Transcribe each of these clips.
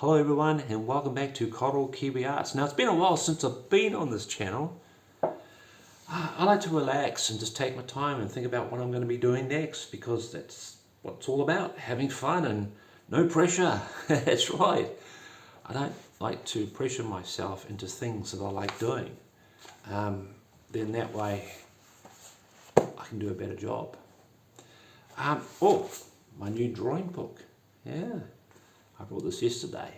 Hello everyone and welcome back to Koru Kiwi Arts. Now it's been a while since I've been on this channel. I like to relax and just take my time and think about what I'm going to be doing next, because that's what it's all about, having fun and no pressure. That's right. I don't like to pressure myself into things that I like doing. Then that way I can do a better job. Oh, my new drawing book. Yeah. I brought this yesterday.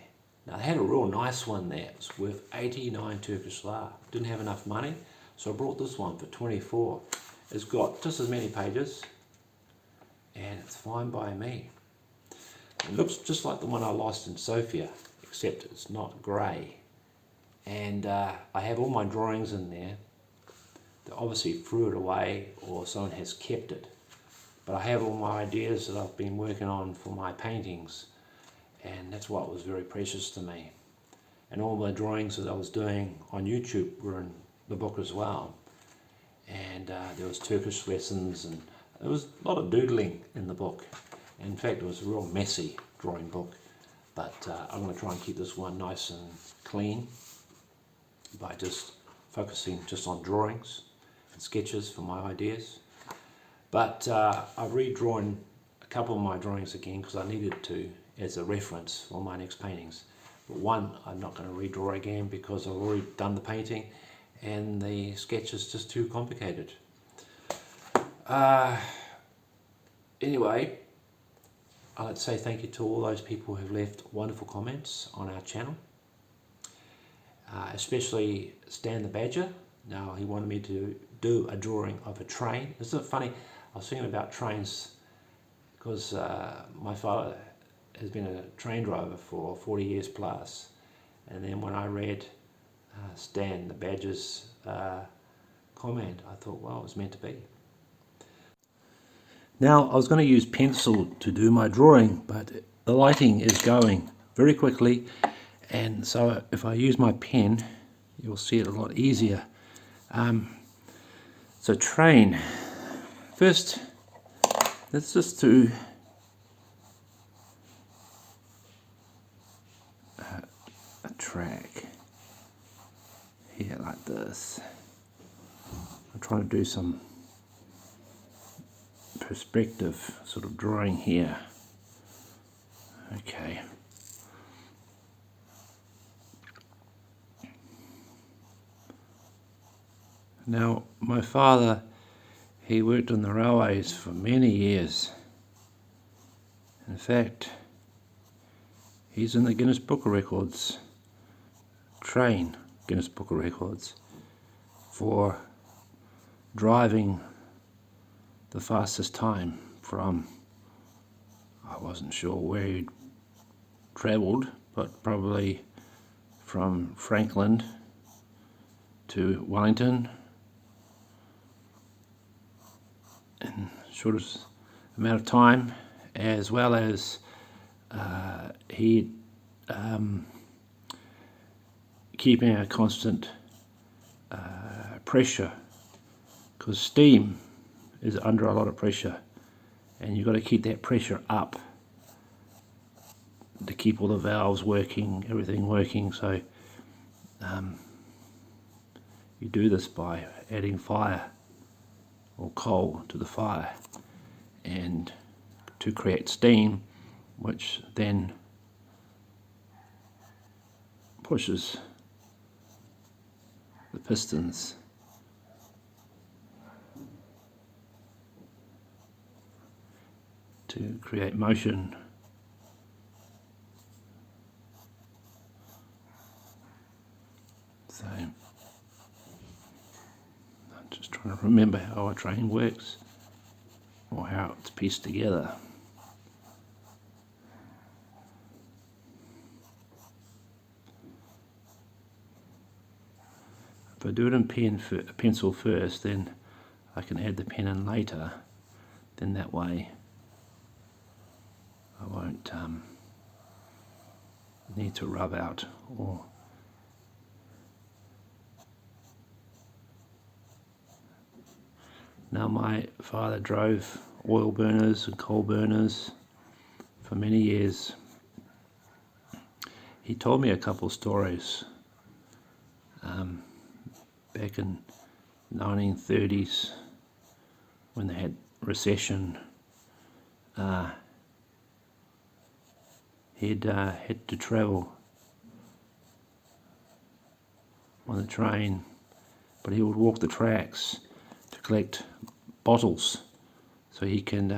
Now they had a real nice one there. It's worth 89 Turkish lira. Didn't have enough money, so I brought this one for 24. It's got just as many pages, and it's fine by me. It looks just like the one I lost in Sofia, except it's not grey. And I have all my drawings in there. They obviously threw it away, or someone has kept it. But I have all my ideas that I've been working on for my paintings. And that's what was very precious to me. And all the drawings that I was doing on YouTube were in the book as well. And there was Turkish lessons, and there was a lot of doodling in the book. In fact, it was a real messy drawing book. But I'm going to try and keep this one nice and clean by just focusing just on drawings and sketches for my ideas. But I've redrawn a couple of my drawings again because I needed to, as a reference for my next paintings. But one I'm not going to redraw again because I've already done the painting and the sketch is just too complicated. Anyway, I'd like to say thank you to all those people who've left wonderful comments on our channel. Especially Stan the Badger. Now he wanted me to do a drawing of a train. Isn't it funny? I was thinking about trains because my father has been a train driver for 40 years plus, and then when I read Stan the Badger's comment, I thought, well, it was meant to be. Now I was going to use pencil to do my drawing, but the lighting is going very quickly, and so if I use my pen you'll see it a lot easier. So train. First, let's just do a track here like this. I'm trying to do some perspective sort of drawing here. Okay. Now, my father, he worked on the railways for many years. In fact, he's in the Guinness Book of Records, Guinness Book of Records, for driving the fastest time from, I wasn't sure where he'd travelled, but probably from Franklin to Wellington in shortest amount of time, as well as he keeping a constant pressure, because steam is under a lot of pressure and you've got to keep that pressure up to keep all the valves working, everything working. So you do this by adding fire or coal to the fire and to create steam, which then pushes the pistons to create motion. So I'm just trying to remember how a train works, or how it's pieced together. If I do it in pencil first, then I can add the pen in later. Then that way I won't need to rub out or Now, my father drove oil burners and coal burners for many years, he told me a couple of stories back in 1930s when they had recession. He'd had to travel on the train, but he would walk the tracks to collect bottles so he can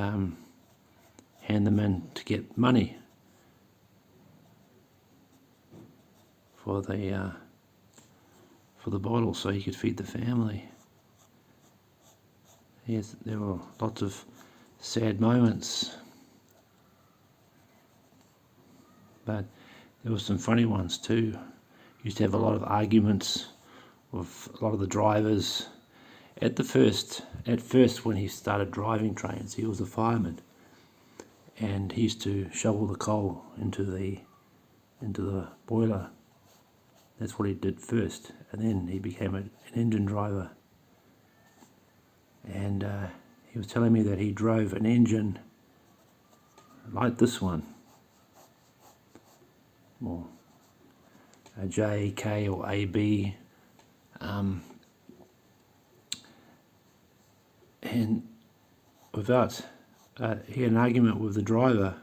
hand them in to get money for the bottles so he could feed the family. Yes, there were lots of sad moments, but there were some funny ones too. Used to have a lot of arguments with a lot of the drivers. At first when he started driving trains, he was a fireman, and he used to shovel the coal into the boiler. That's what he did first, and then he became an engine driver. And he was telling me that he drove an engine like this one, or a J, K or AB, and without, he had an argument with the driver,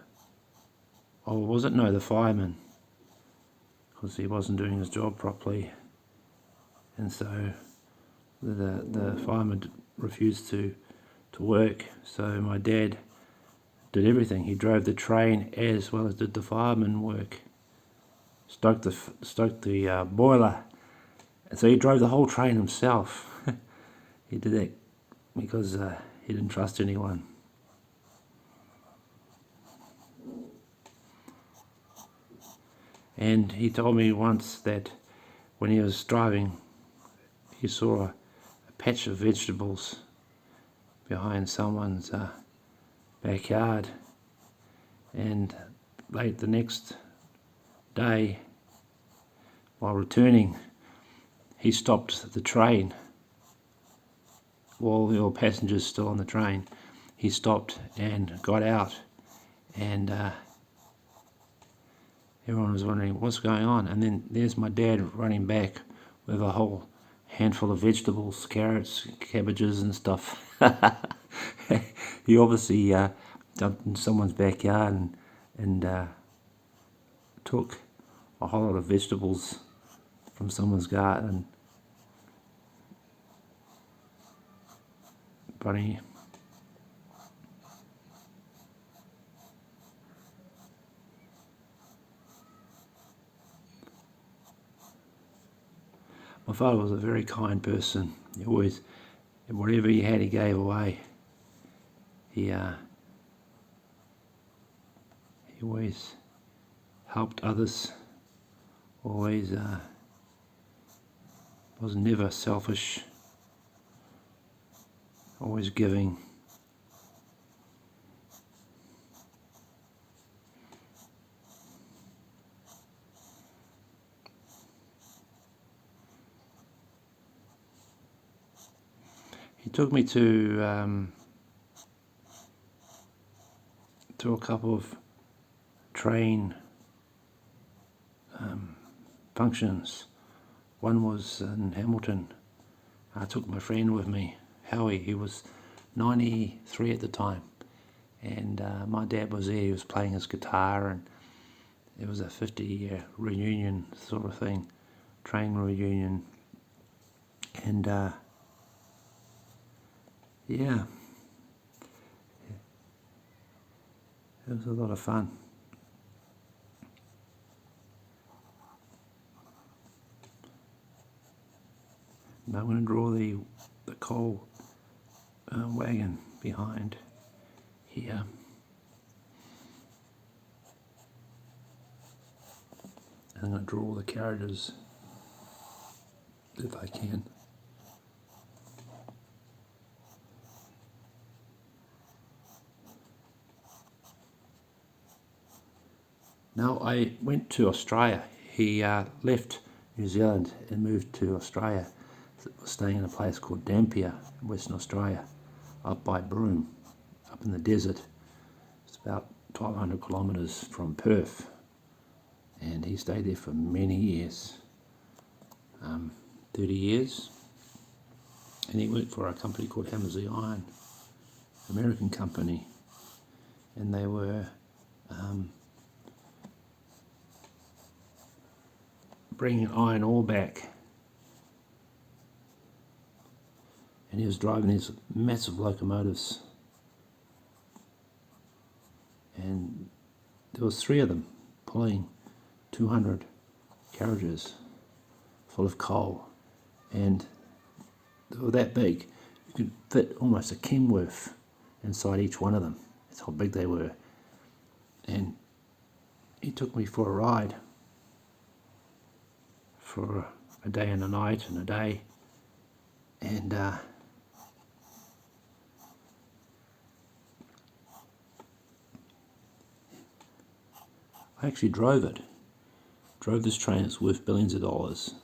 or was it, no, the fireman, because he wasn't doing his job properly, and so the fireman refused to work. So my dad did everything. He drove the train as well as did the fireman work. Stoked the boiler, and so he drove the whole train himself. He did that because he didn't trust anyone. And he told me once that when he was driving, he saw a patch of vegetables behind someone's backyard, and late the next day, while returning, he stopped the train. While there were passengers still on the train, he stopped and got out, and everyone was wondering what's going on. And then there's my dad running back with a whole handful of vegetables, carrots, cabbages and stuff. He obviously jumped in someone's backyard and took a whole lot of vegetables from someone's garden. Funny. My father was a very kind person. He always, whatever he had, he gave away. He always helped others. Always was never selfish. Always giving. He took me to a couple of train functions. One was in Hamilton. I took my friend with me, Howie. He was 93 at the time, and my dad was there. He was playing his guitar, and it was a 50-year reunion sort of thing, train reunion, and yeah, it was a lot of fun. Now I'm going to draw the coal wagon behind here. And I'm going to draw all the carriages if I can. Now I went to Australia. He left New Zealand and moved to Australia. Was staying in a place called Dampier in Western Australia, up by Broome, up in the desert. It's about 1,200 kilometres from Perth, and he stayed there for many years, 30 years, and he worked for a company called Hammers Iron, American company, and they were bringing iron ore back, and he was driving these massive locomotives, and there was 3 of them pulling 200 carriages full of coal, and they were that big. You could fit almost a Kenworth inside each one of them. That's how big they were. And he took me for a ride for a day and a night and a day, and I actually drove this train. It's worth billions of dollars,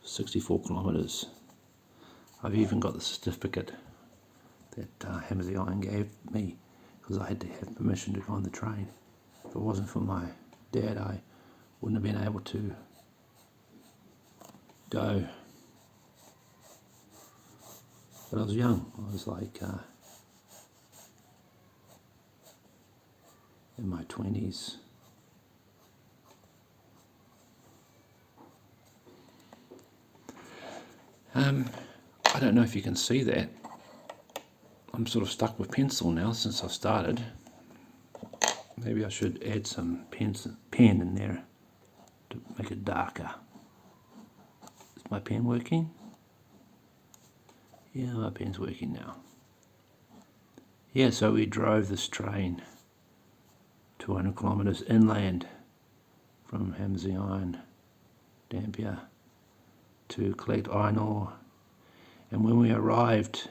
64 kilometres. I've even got the certificate that Hammers Iron gave me, because I had to have permission to go on the train. If it wasn't for my dad, I wouldn't have been able to go. But I was young. I was like in my 20s. I don't know if you can see that. I'm sort of stuck with pencil now since I've started. Maybe I should add some pen in there to make it darker. Is my pen working? Yeah, my pen's working now. Yeah, so we drove this train 200 kilometres inland from Hammers Iron, Dampier, to collect iron ore. And when we arrived,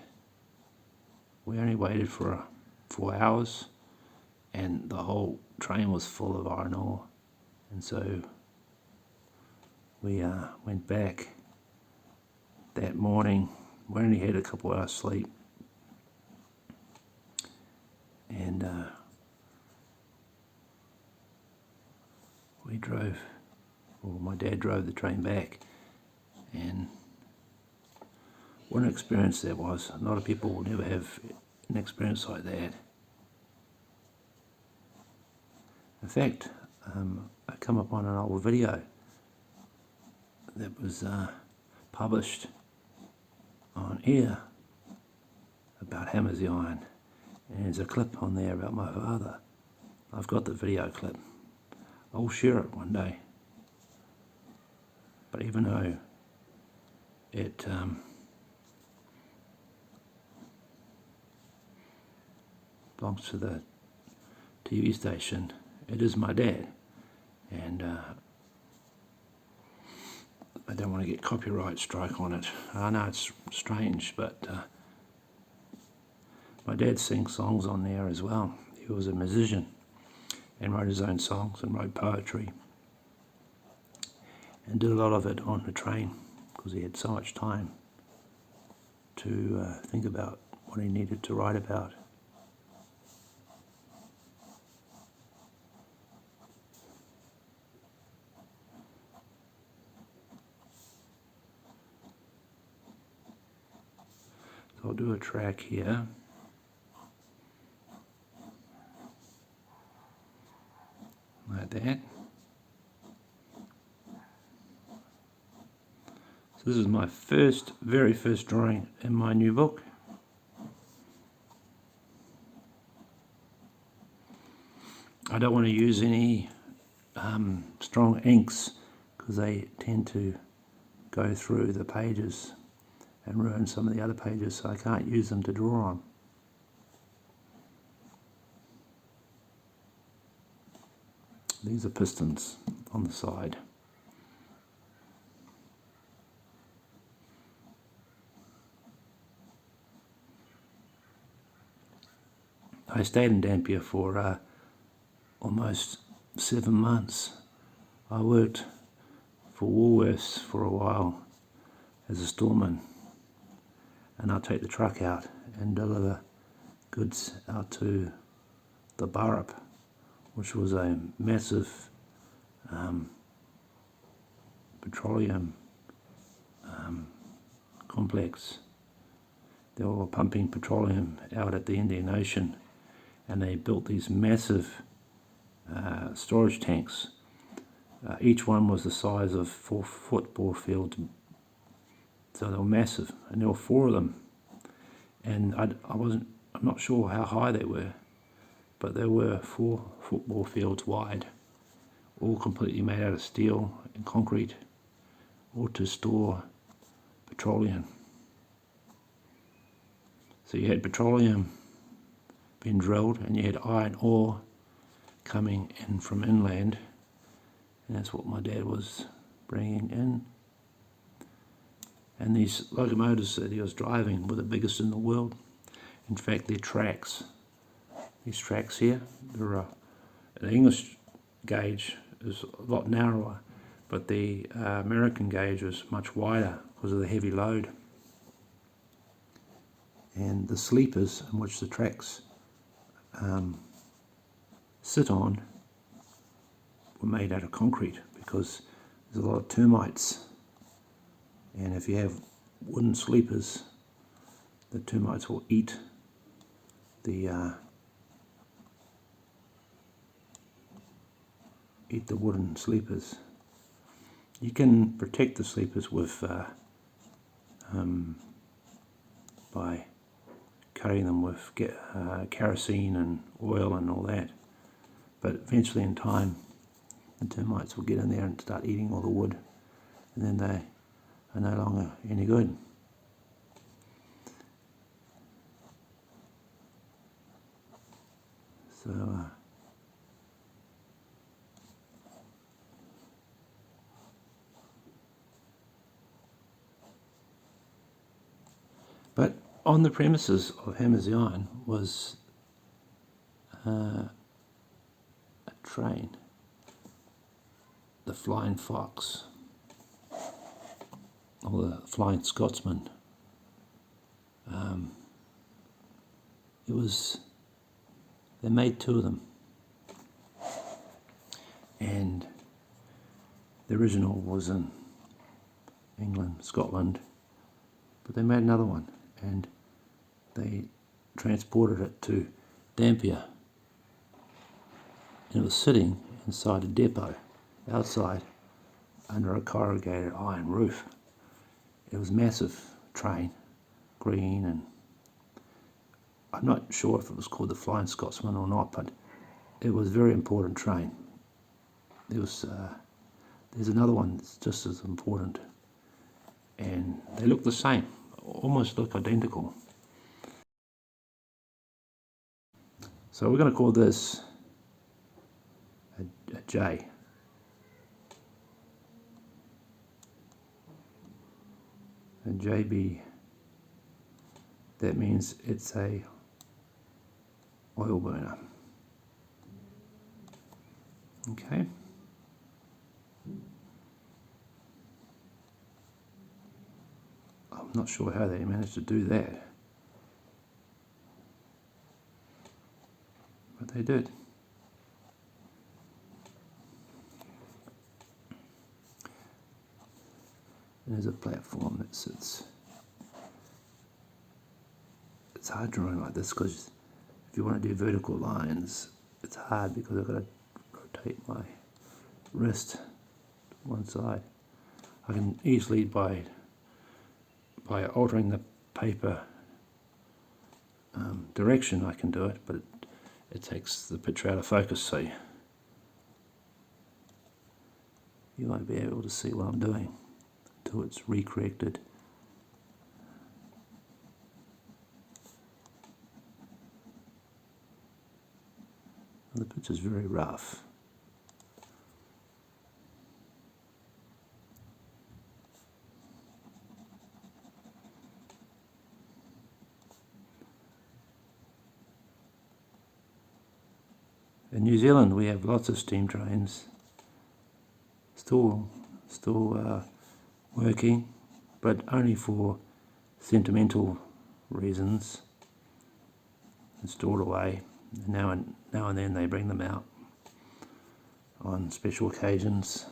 we only waited for 4 hours, and the whole train was full of iron ore. And so we went back that morning. We only had a couple of hours sleep, and my dad drove the train back, and what an experience that was. A lot of people will never have an experience like that. In fact, I come upon an old video that was published on air about Hammers Iron, and there's a clip on there about my father. I've got the video clip. I'll share it one day. But even though it belongs to the TV station, it is my dad, and I don't want to get copyright strike on it. I know it's strange, but my dad sings songs on there as well. He was a musician and wrote his own songs and wrote poetry, and did a lot of it on the train because he had so much time to think about what he needed to write about. So I'll do a track here. Like that. So this is my very first drawing in my new book. I don't want to use any strong inks because they tend to go through the pages and ruin some of the other pages, so I can't use them to draw on. These are pistons on the side. I stayed in Dampier for almost 7 months. I worked for Woolworths for a while as a storeman, and I'd take the truck out and deliver goods out to the Burch, which was a massive petroleum complex. They were pumping petroleum out at the Indian Ocean, and they built these massive storage tanks. Each one was the size of 4 football fields, so they were massive, and there were 4 of them. And I'm not sure how high they were, but they were 4 football fields wide, all completely made out of steel and concrete, all to store petroleum. So you had petroleum being drilled, and you had iron ore coming in from inland, and that's what my dad was bringing in. And these locomotives that he was driving were the biggest in the world. In fact, these tracks here, the English gauge is a lot narrower, but the American gauge was much wider because of the heavy load. And the sleepers in which the tracks sit on were made out of concrete, because there's a lot of termites, and if you have wooden sleepers, the termites will eat the wooden sleepers. You can protect the sleepers with by coating them with kerosene and oil and all that, but eventually in time the termites will get in there and start eating all the wood, and then they are no longer any good. So but on the premises of Hammers the Iron was a train, the Flying Fox, or the Flying Scotsman. They made 2 of them, and the original was in England, Scotland, but they made another one, and they transported it to Dampier, and it was sitting inside a depot outside under a corrugated iron roof. It was a massive train, green, and I'm not sure if it was called the Flying Scotsman or not, but it was a very important train. There's another one that's just as important, and they look the same, almost look identical. So we're going to call this a J. A JB, that means it's a oil burner. Okay. I'm not sure how they managed to do that, but they did. And there's a platform that sits. It's hard drawing like this because if you want to do vertical lines, it's hard because I've got to rotate my wrist to one side. I can easily, by altering the paper direction, I can do it, but it takes the picture out of focus, so you won't be able to see what I'm doing until it's recorrected. The picture's very rough. In New Zealand we have lots of steam trains still working, but only for sentimental reasons, and stored away. Now and then they bring them out on special occasions.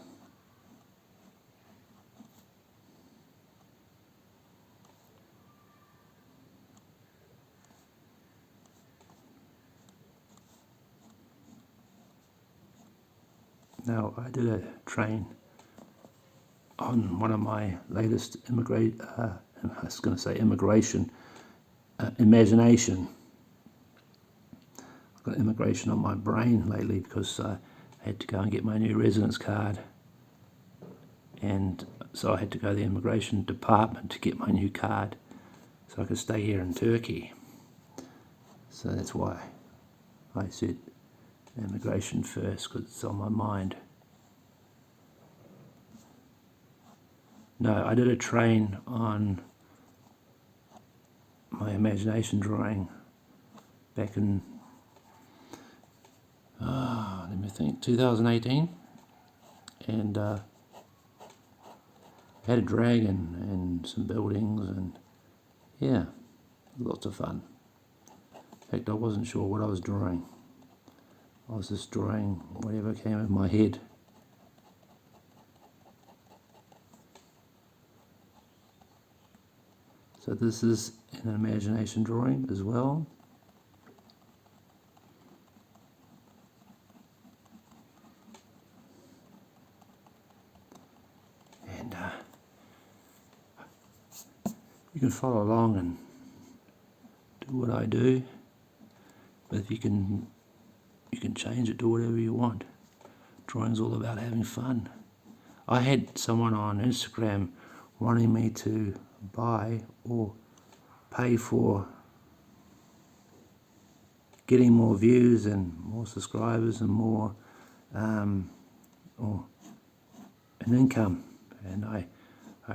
Now, I did a train on one of my latest immigration, imagination. I've got immigration on my brain lately because I had to go and get my new residence card, and so I had to go to the immigration department to get my new card so I could stay here in Turkey. So that's why I said immigration first, because it's on my mind. No, I did a train on my imagination drawing back in, let me think, 2018, and had a dragon and some buildings, and yeah, lots of fun. In fact, I wasn't sure what I was drawing. I was just drawing whatever came in my head. So this is an imagination drawing as well. And you can follow along and do what I do, but if you can change it to whatever you want. Drawing's all about having fun. I had someone on Instagram wanting me to buy or pay for getting more views and more subscribers and more or an income, and I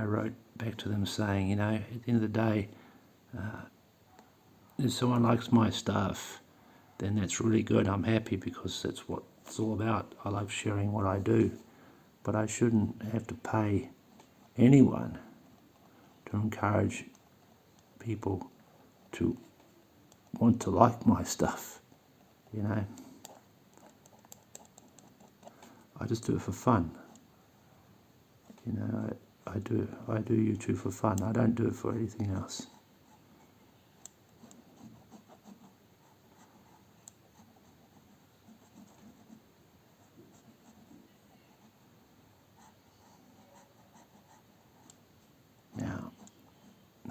wrote back to them saying, you know, at the end of the day, if someone likes my stuff, then that's really good. I'm happy, because that's what it's all about. I love sharing what I do, but I shouldn't have to pay anyone to encourage people to want to like my stuff, you know. I just do it for fun, you know. I do YouTube for fun. I don't do it for anything else. Now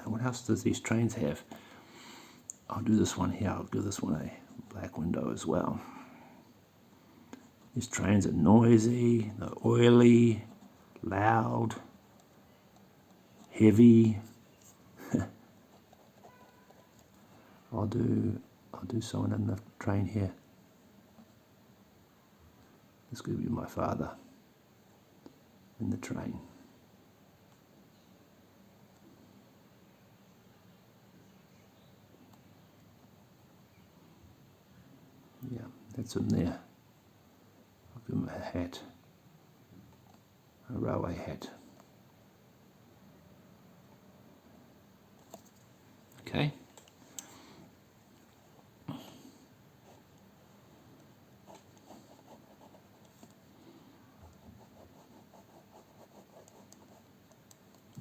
what else does these trains have? I'll do this one here. I'll give this one a black window as well. These trains are noisy, they're oily, loud, heavy. I'll do someone in the train here. This could be my father in the train. Yeah, that's him there. I'll give him a hat, a railway hat. Okay.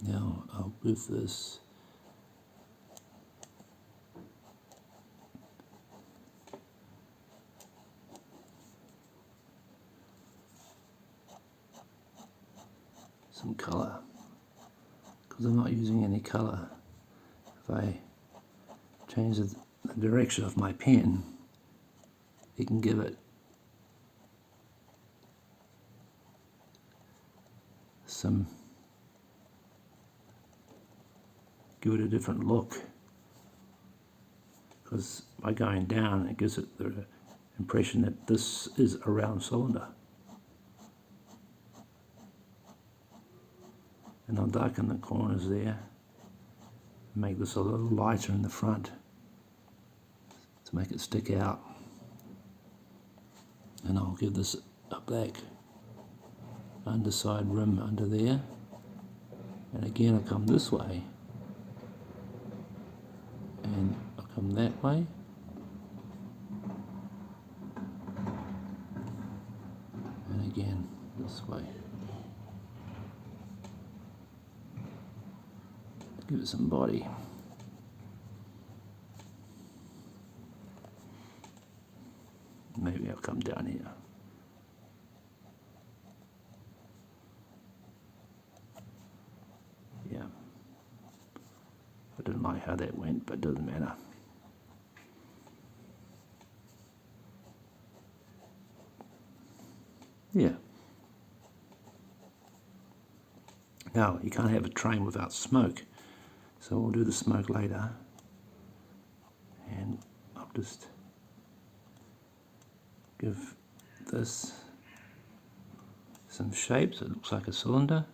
Now I'll give this some colour, because I'm not using any colour. If I change the direction of my pen, it can give it a different look, because by going down it gives it the impression that this is a round cylinder. And I'll darken the corners there, make this a little lighter in the front to make it stick out, and I'll give this a black underside rim under there, and again I'll come this way and I'll come that way, and again Give it some body. Maybe I'll come down here. Yeah. I didn't like how that went, but it doesn't matter. Yeah. Now, you can't have a train without smoke, so we'll do the smoke later. And I'll just give this some shape so it looks like a cylinder.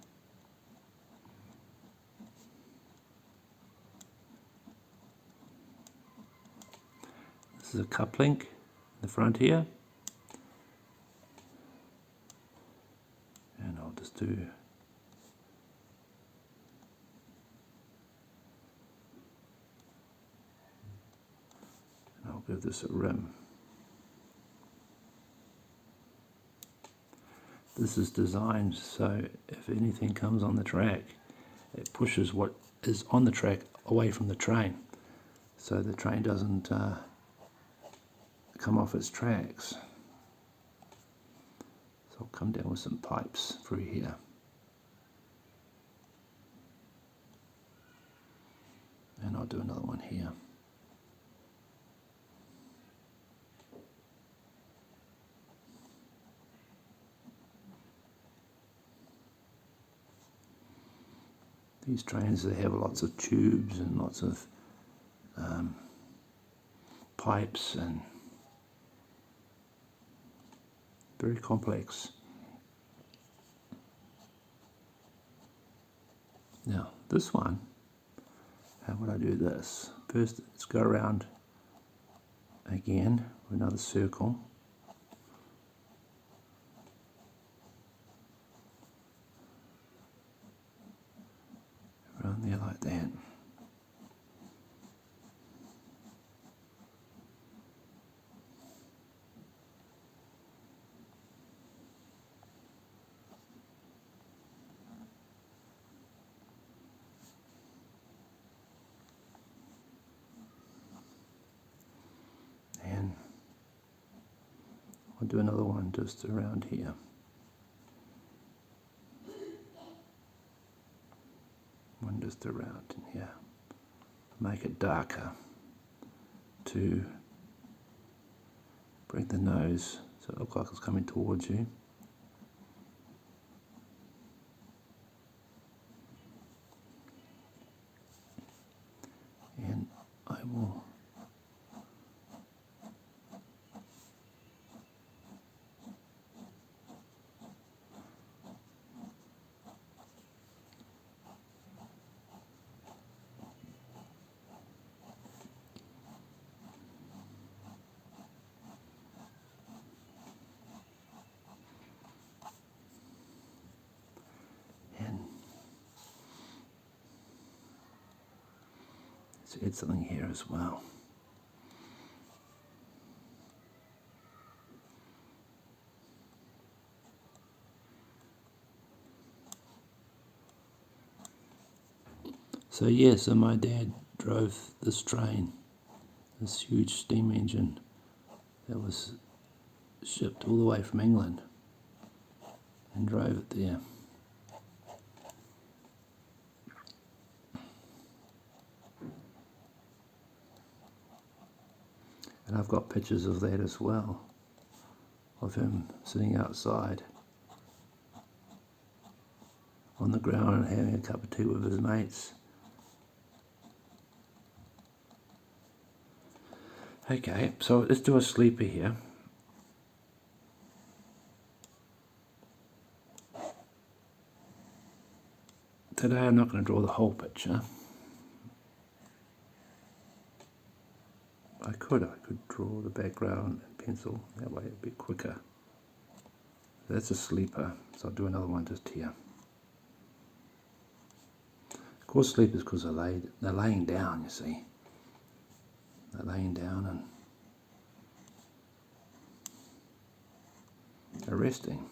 This is a cup link in the front here. And I'll just do and I'll give this a rim. This is designed so if anything comes on the track, it pushes what is on the track away from the train, so the train doesn't come off its tracks. So I'll come down with some pipes through here. And I'll do another one here. These trains, they have lots of tubes and lots of pipes and very complex. Now this one, how would I do this? First let's go around again with another circle. Around there like that. And I'll do another one just around here. One just around in here. Make it darker to bring the nose so it looks like it's coming towards you. And I will let's add something here as well. So yeah, so my dad drove this train, this huge steam engine that was shipped all the way from England, and drove it there. And I've got pictures of that as well, of him sitting outside on the ground and having a cup of tea with his mates. Okay, so let's do a sleeper here. Today I'm not going to draw the whole picture. I could draw the background in pencil, that way it'd be quicker. That's a sleeper, so I'll do another one just here. Of course sleepers because they're laying down, you see. They're laying down and they're resting.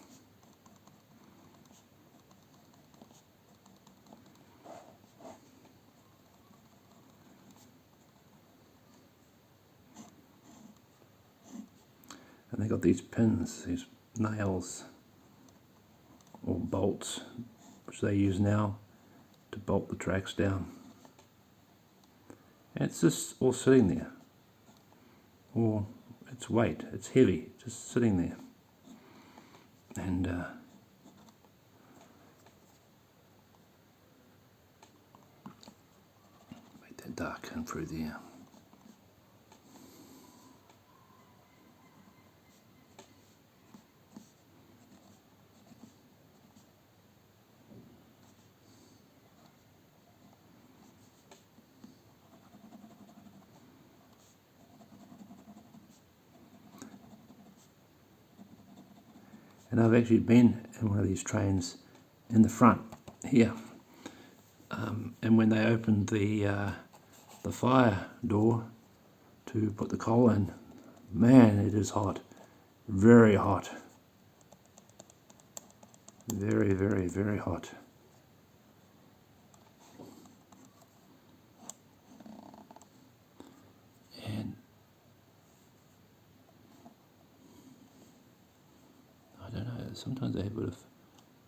got these pins, these nails or bolts, which they use now to bolt the tracks down. And it's just all sitting there, or its weight, it's heavy, just sitting there. And make that dark in through there. And I've actually been in one of these trains in the front here, and when they opened the fire door to put the coal in, man, it is hot, very hot, very, very, very hot. And I don't know, sometimes they have a bit of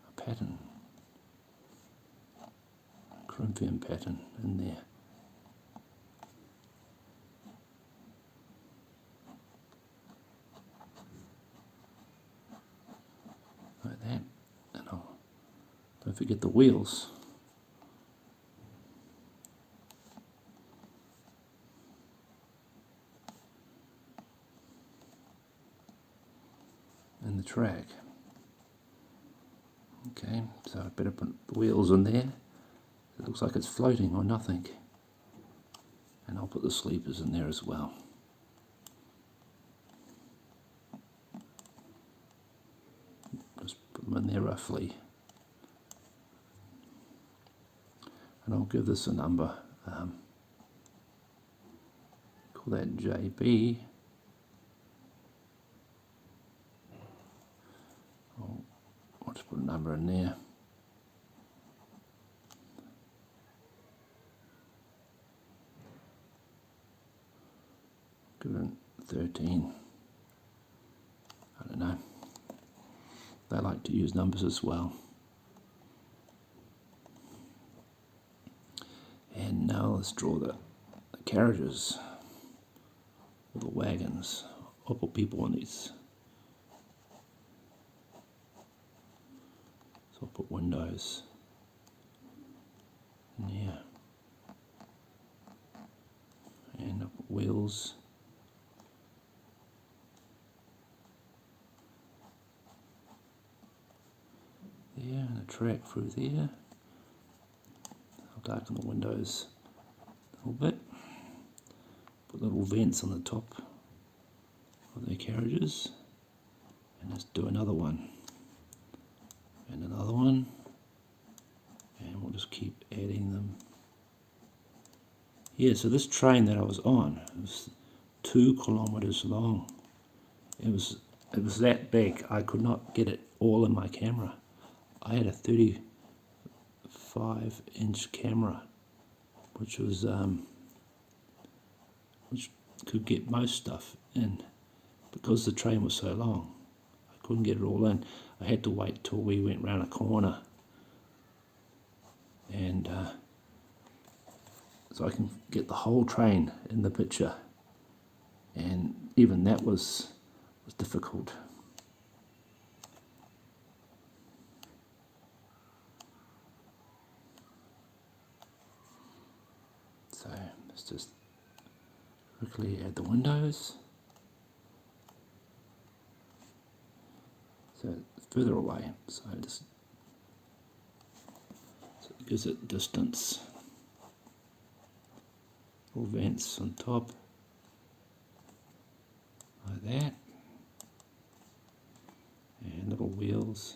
a pattern, a Corinthian pattern in there. Like that. And don't forget the wheels. And the track. Okay, so I better put the wheels in there. It looks like it's floating or nothing. And I'll put the sleepers in there as well. Just put them in there roughly. And I'll give this a number. Call that JB. I'll just put a number in there. Give it 13. I don't know. They like to use numbers as well. And now let's draw the carriages, or the wagons. I'll put people on these. So I'll put windows in here. And I'll put wheels. There, and a track through there. I'll darken the windows a little bit. Put little vents on the top of their carriages. And let's do another one. And another one. And we'll just keep adding them. Yeah, so this train that I was on, it was 2 kilometers long. It was that big. I could not get it all in my camera. I had a 35-inch camera, which was which could get most stuff in. Because the train was so long, I couldn't get it all in. I had to wait till we went round a corner, and so I can get the whole train in the picture. And even that was difficult. So let's just quickly add the windows. So it's further away, so it gives it distance. Little vents on top, like that, and little wheels.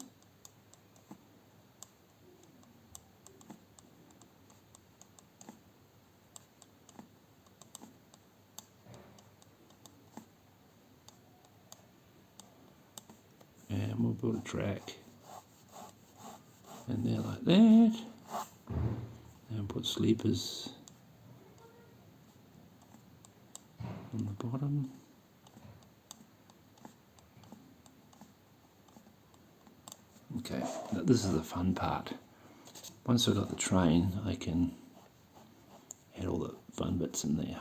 And we'll build a track in there like that, and put sleepers on the bottom. this is the fun part. Once I've got the train, I can add all the fun bits in there.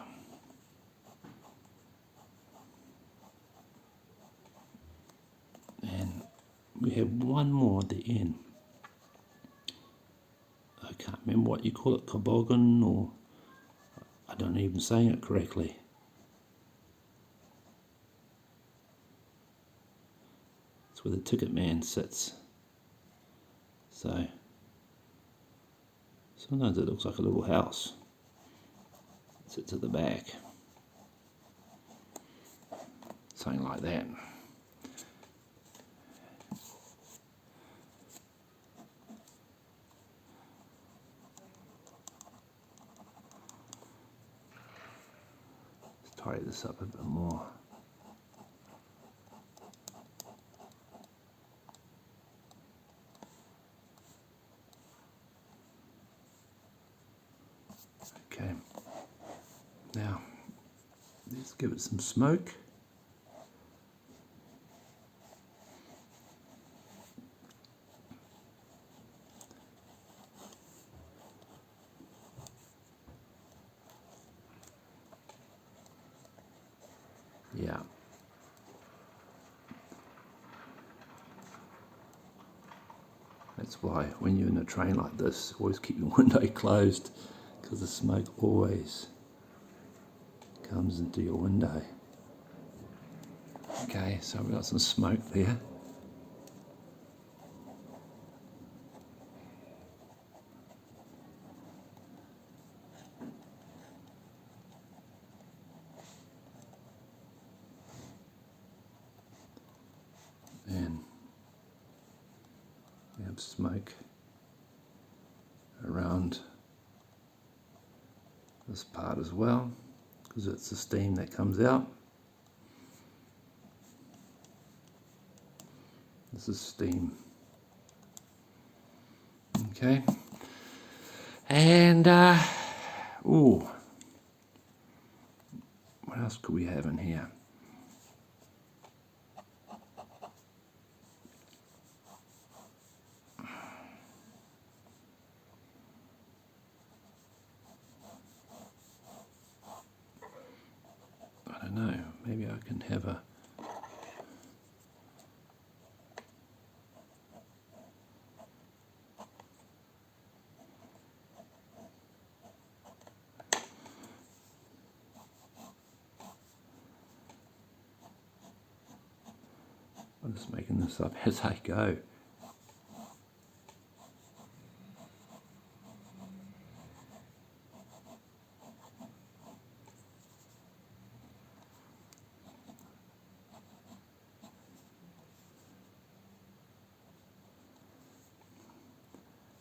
And we have one more at the end. I can't remember what you call it, toboggan, or I don't even say it correctly. It's where the ticket man sits. So sometimes it looks like a little house. It sits at the back. Something like that. Let's tidy this up a bit more. Okay, now let's give it some smoke. Yeah. That's why when you're in a train like this, always keep your window closed, because the smoke always comes into your window. Okay, so we've got some smoke there. And we have smoke around this part as well, because it's the steam that comes out. This is steam. Okay. And, ooh, what else could we have in here? I don't know, maybe I can have a I'm just making this up as I go.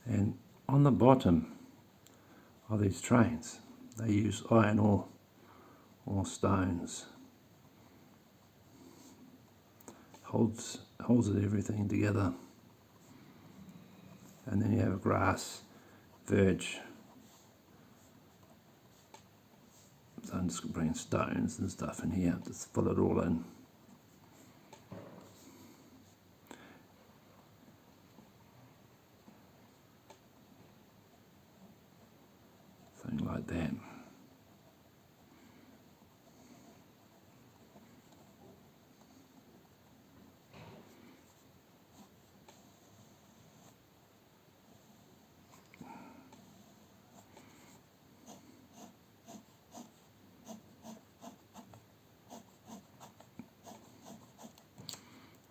And on the bottom of these trains, they use iron ore or stones. Holds it everything together. And then you have grass, verge. So I'm just bringing stones and stuff in here, just fill it all in. Something like that.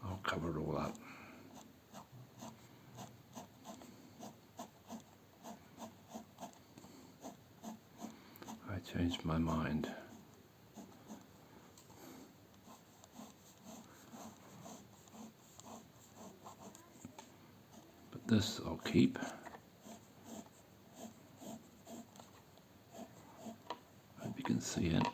I'll cover it all up. I changed my mind. But this I'll keep. Hope you can see it.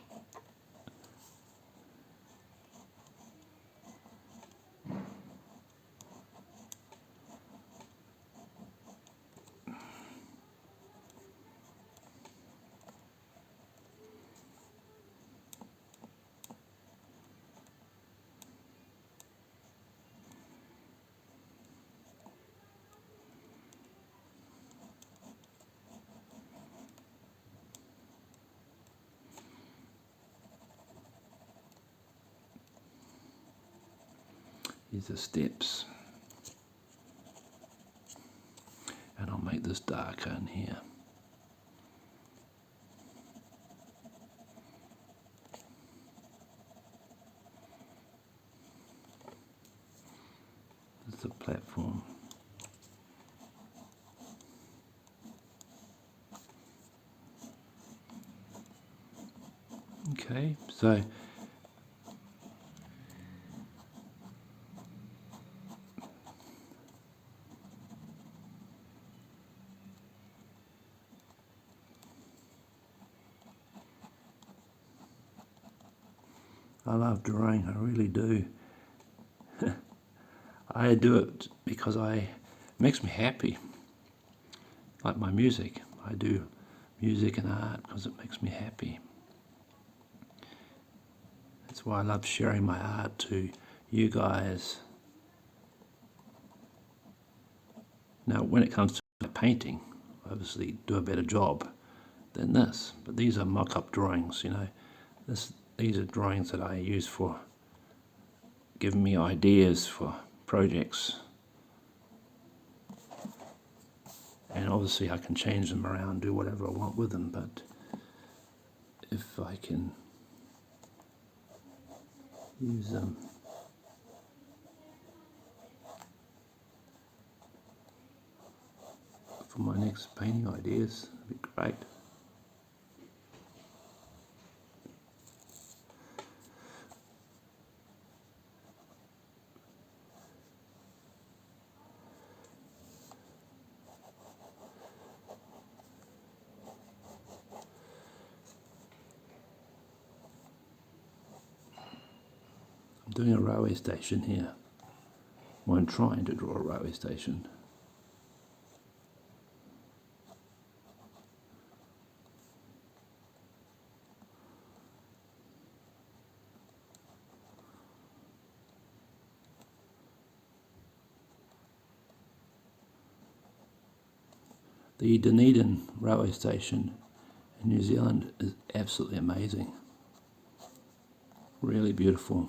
These are steps. And I'll make this darker in here. This is a platform. Okay, so I love drawing, I really do. I do it because it makes me happy. Like my music. I do music and art because it makes me happy. That's why I love sharing my art to you guys. Now, when it comes to painting, I obviously do a better job than this. But these are mock-up drawings, you know. These are drawings that I use for giving me ideas for projects. And obviously I can change them around, do whatever I want with them, but if I can use them for my next painting ideas, that'd be great. I'm doing a railway station here. Well, I'm trying to draw a railway station. The Dunedin railway station in New Zealand is absolutely amazing. Really beautiful.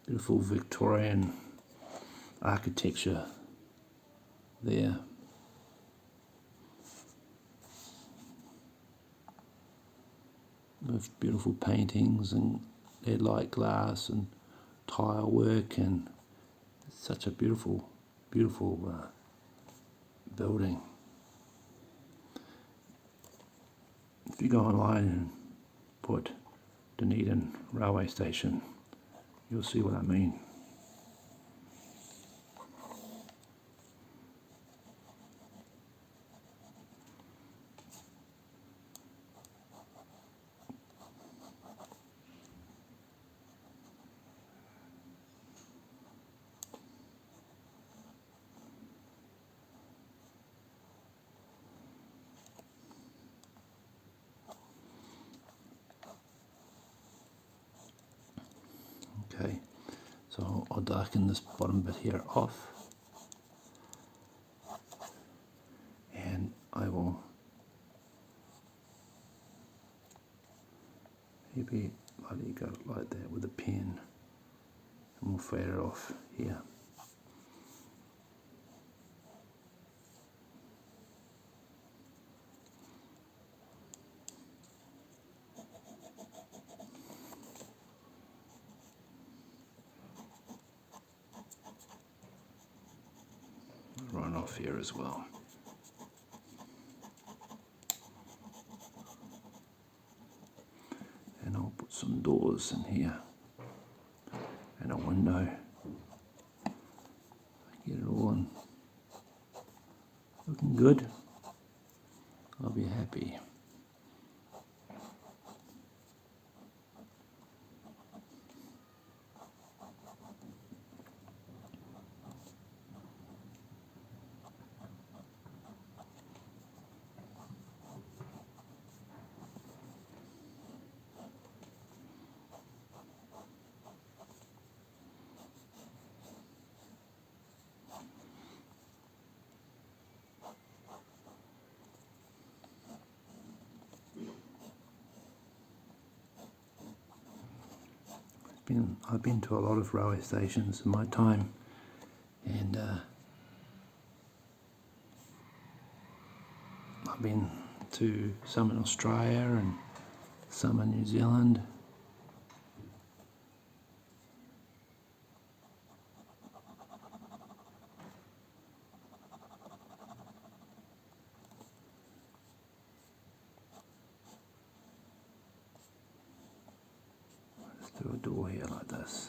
Beautiful Victorian architecture there. With beautiful paintings and lead light glass and tile work, and it's such a beautiful, beautiful building. If you go online and put Dunedin railway station, you'll see what I mean. Okay, so I'll darken this bottom bit here off, and I will maybe lightly go like that with a pen, and we'll fade it off here. Run off here as well. And I'll put some doors in here and a window. Get it all in. Looking good. I'll be happy. I've been to a lot of railway stations in my time, and I've been to some in Australia and some in New Zealand. Let's do a door here like this.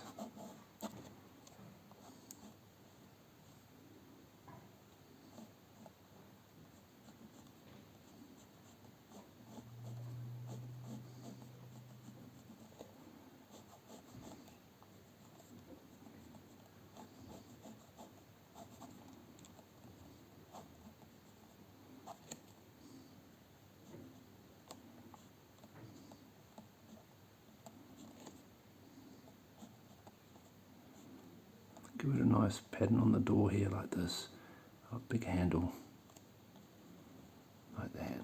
Give it a nice pattern on the door here like this. A big handle like that.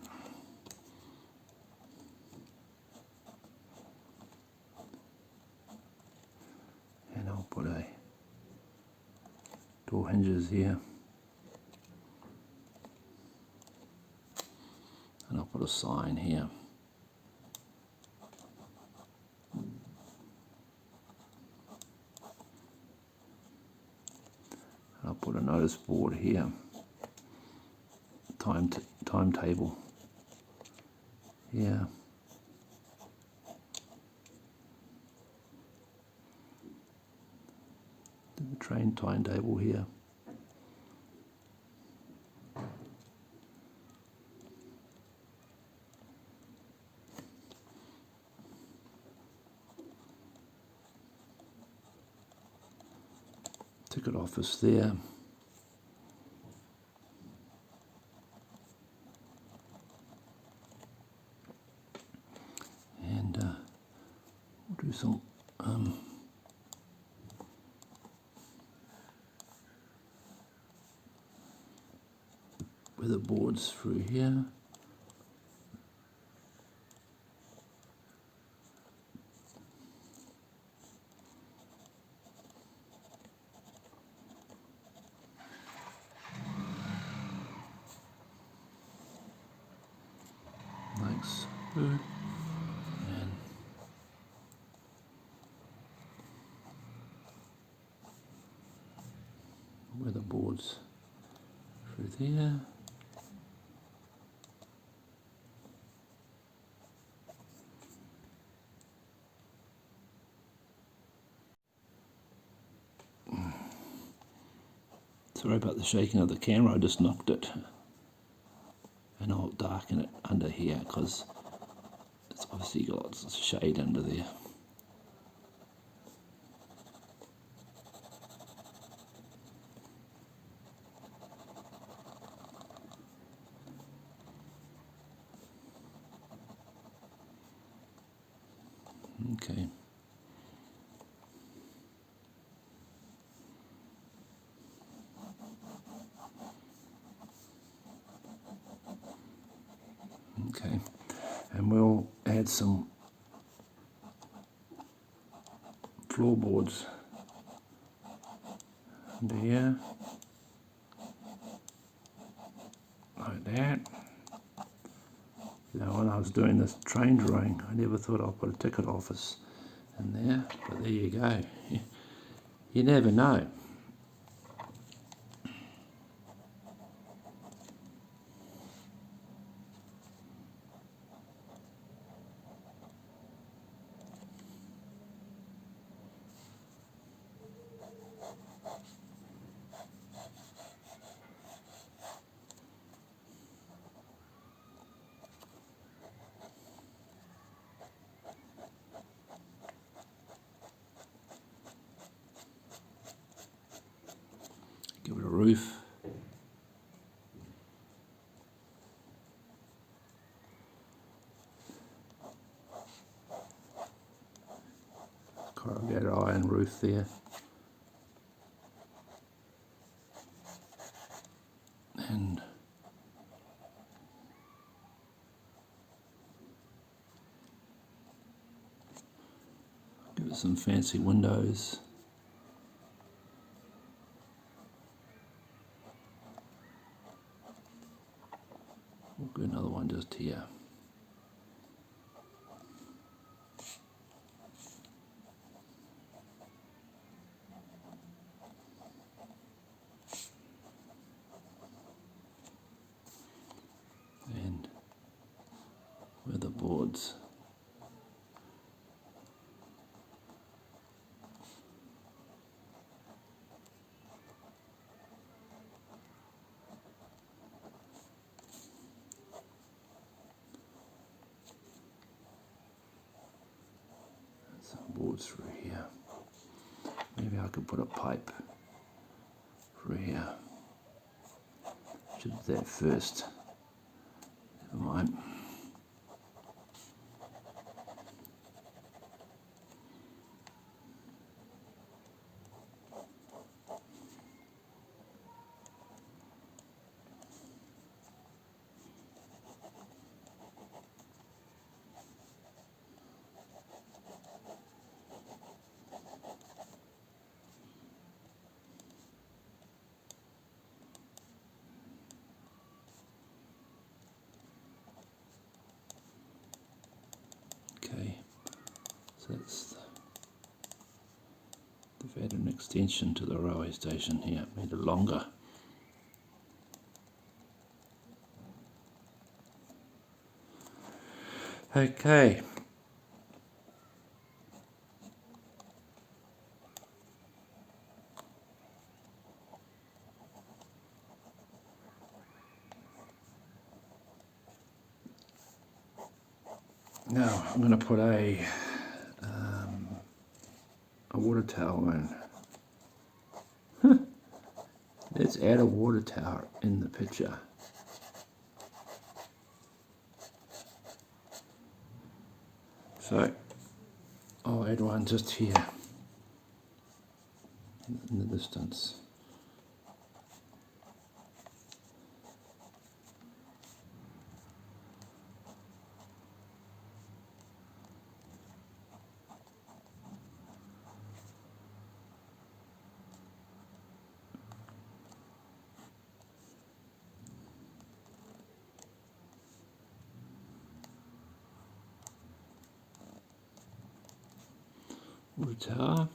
And I'll put a door hinges here. And I'll put a sign here. I'll put a notice board here, timetable here, the train timetable here. Ticket office there. And we'll do some weatherboards through here. Like so. And weatherboards through there. Sorry about the shaking of the camera, I just knocked it. And I'll darken it under here because it's obviously got lots of shade under there. Okay. Okay, and we'll add some floorboards under here, like that. You know, when I was doing this train drawing, I never thought I'd put a ticket office in there, but there you go. You never know. Give it a roof. Corrugated iron roof there. And give it some fancy windows. We'll do another one just here. And with the boards. Some boards through here. Maybe I could put a pipe through here. Should do that first. Never mind. Okay, so they've added an extension to the railway station here, made it longer. Okay. Now I'm going to put a water tower in. Let's add a water tower in the picture. So I'll add one just here in the distance. Water tower,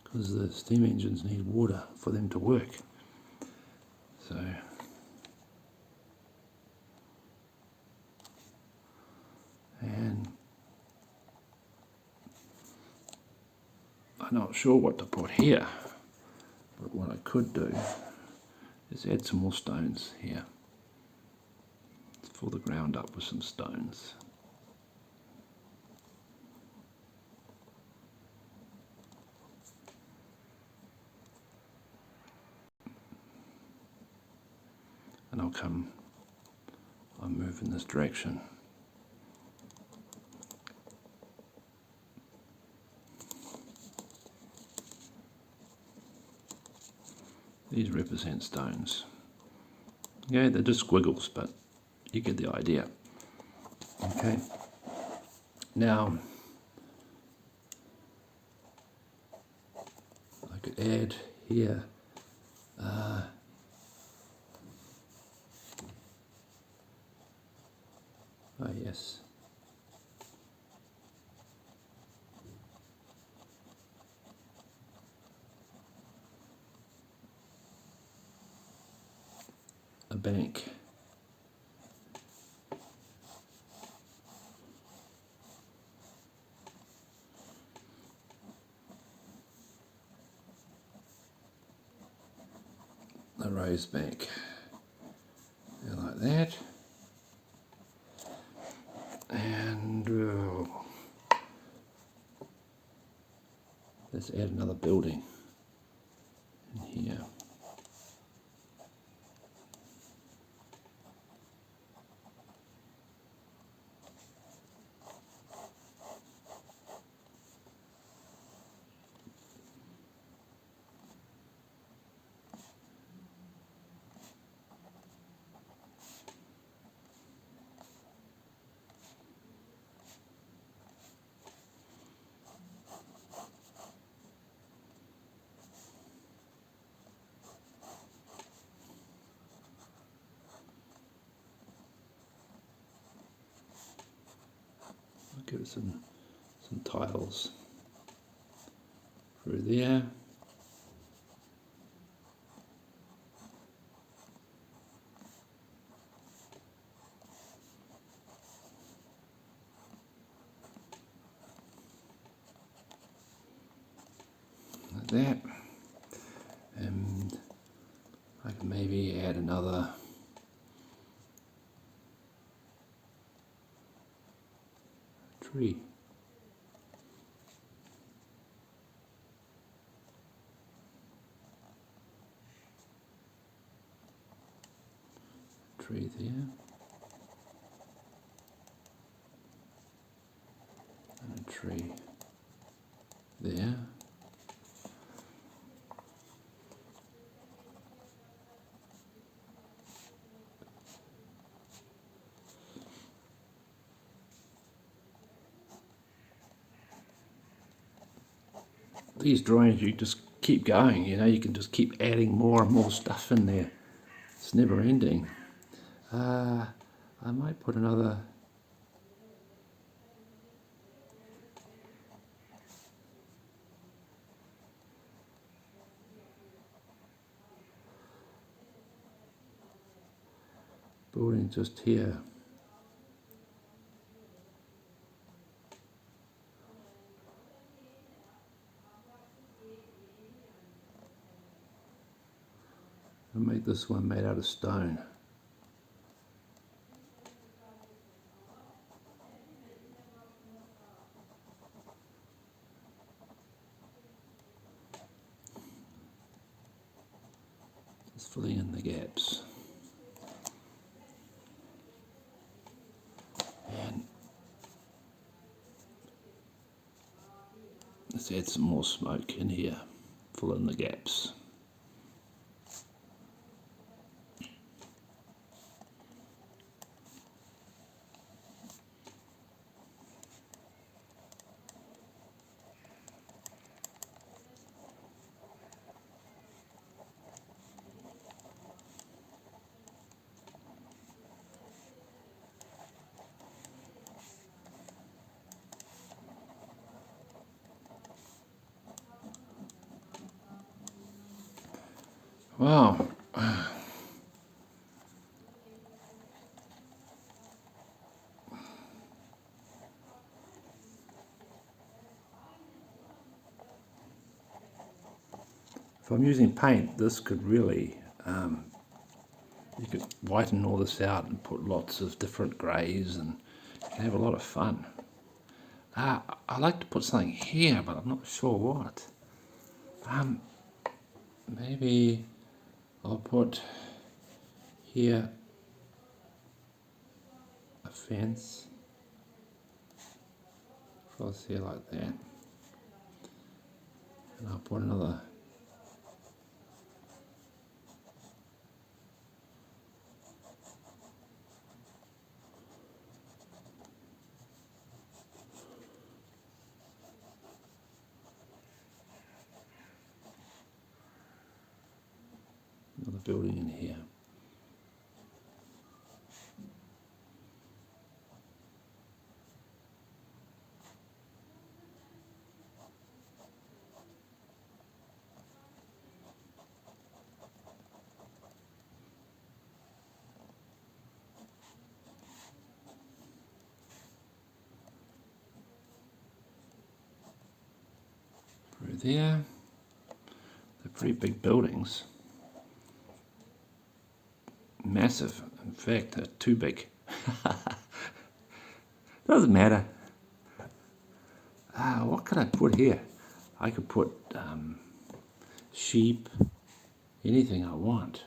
because the steam engines need water for them to work. So and I'm not sure what to put here, but what I could do is add some more stones here. Fill the ground up with some stones. And I'll move in this direction. These represent stones. Yeah, they're just squiggles, but you get the idea. Okay. Now, I could add here oh yes, a bank. A raised bank. There like that. And let's add another building in here. give it some tiles through there. Like that. And I can maybe add another tree. Tree there. And a tree there. These drawings, you just keep going, you know, you can just keep adding more and more stuff in there. It's never ending. I might put another building just here. I'll make this one made out of stone. Just filling in the gaps. And let's add some more smoke in here, fill in the gaps. Wow. If I'm using paint, this could really, you could whiten all this out and put lots of different greys and you can have a lot of fun. I like to put something here, but I'm not sure what. Maybe I'll put here a fence across here like that, and I'll put another building in here. Through there. They're pretty big buildings. Massive. In fact, they're too big. Doesn't matter. What could I put here? I could put sheep, anything I want.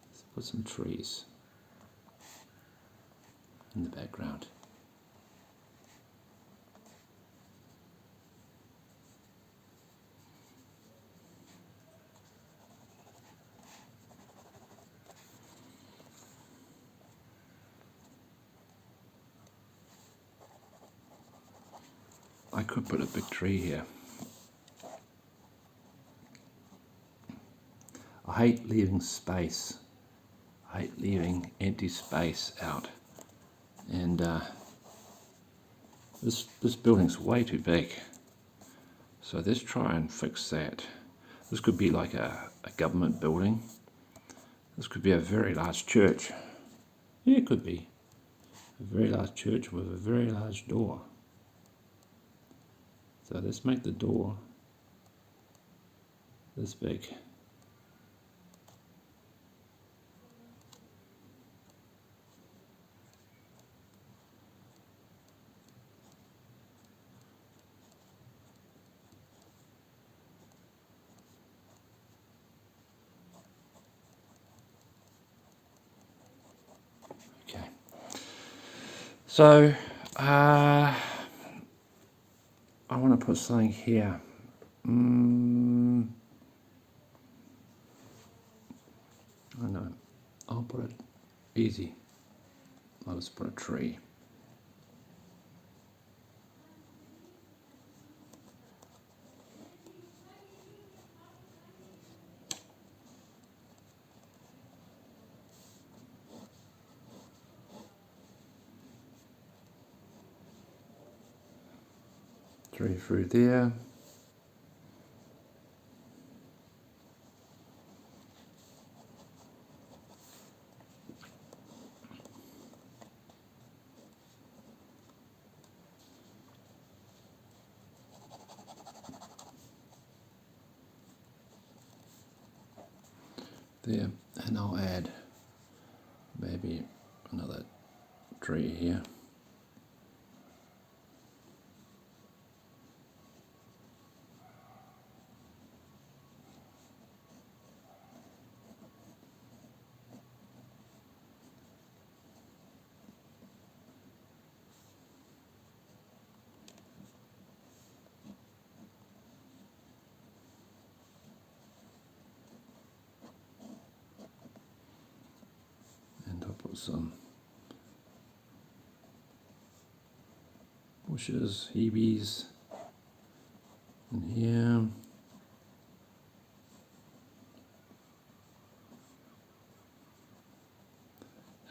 Let's put some trees in the background. I could put a big tree here. I hate leaving space. I hate leaving empty space out. And this building's way too big. So let's try and fix that. This could be like a government building. This could be a very large church. Yeah, it could be. A very large church with a very large door. So let's make the door this big. Okay. So I want to put something here. I know. I'll put it easy. I'll just put a tree. Tree through there. There, and I'll add maybe another tree here. And I'll put some bushes, hebes in here.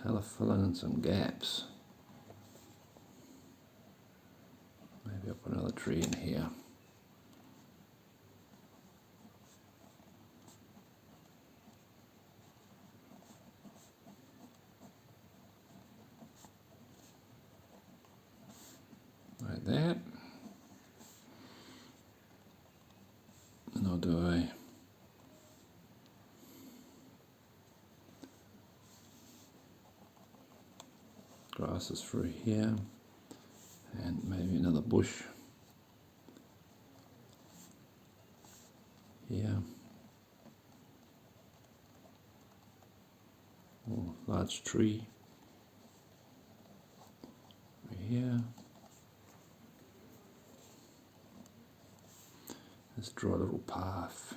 I'll fill in some gaps. Maybe I'll put another tree in here. Like that. And I'll do a grasses through here, and maybe another bush here, or large tree over here. Let's draw a little path.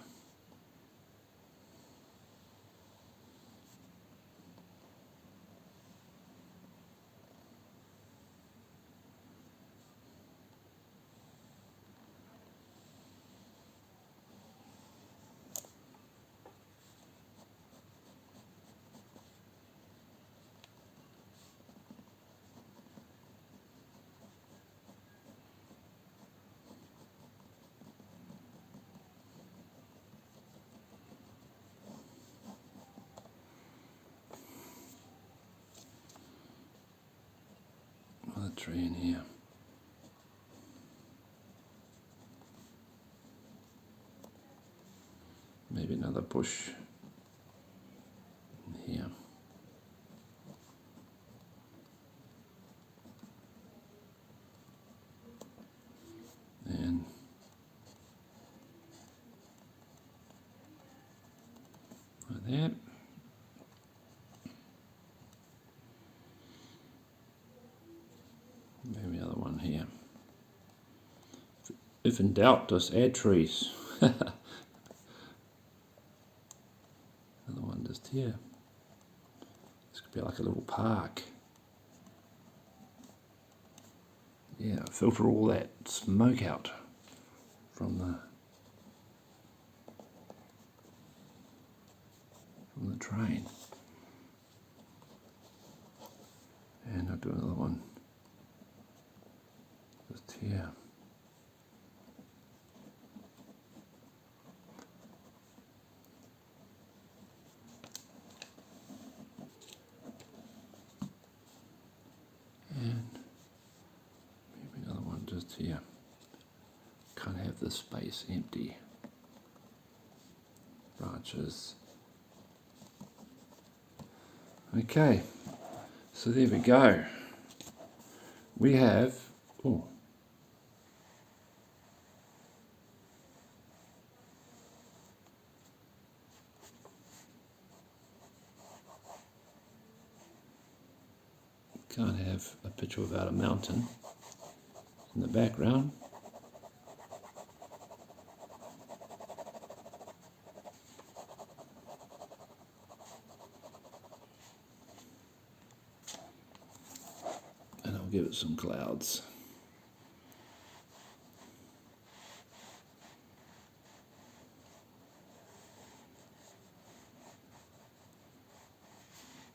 Another tree in here. Maybe another bush in here. And like that. Maybe another one here. If in doubt, just add trees. Another one just here. This could be like a little park. Yeah, filter all that smoke out from the train. do another one just here. And maybe another one just here. Can't have this space empty. Branches. Okay, so there we go. We have, oh, can't have a picture without a mountain in the background. And I'll give it some clouds.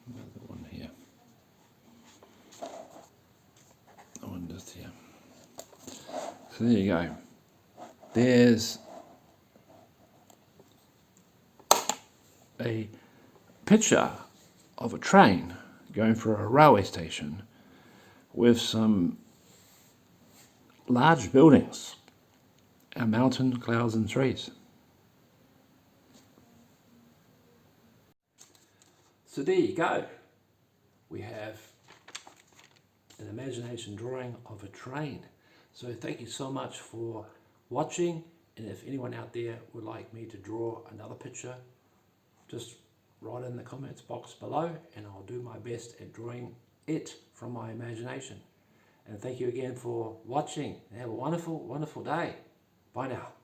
Another one here. One just here. So there you go. There's a picture of a train going for a railway station with some large buildings, a mountain, clouds and trees. So there you go. We have an imagination drawing of a train. So thank you so much for watching, and if anyone out there would like me to draw another picture, just write in the comments box below and I'll do my best at drawing it from my imagination. And thank you again for watching. Have a wonderful, wonderful day. Bye now.